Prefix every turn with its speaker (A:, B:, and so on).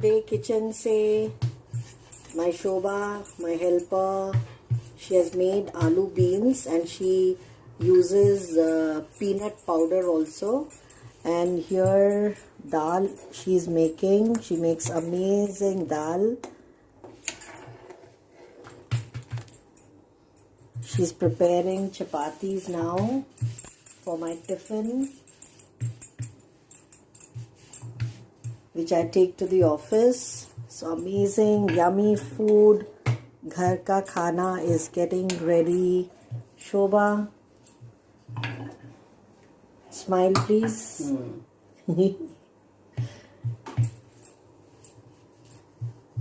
A: Today kitchen se my Shobha, my helper, she has made aloo beans and she uses peanut powder also. And here dal she's making. She makes amazing dal. She's preparing chapatis now for my tiffin, which I take to the office. So amazing, yummy food. Ghar ka khana is getting ready. Shobha, smile please.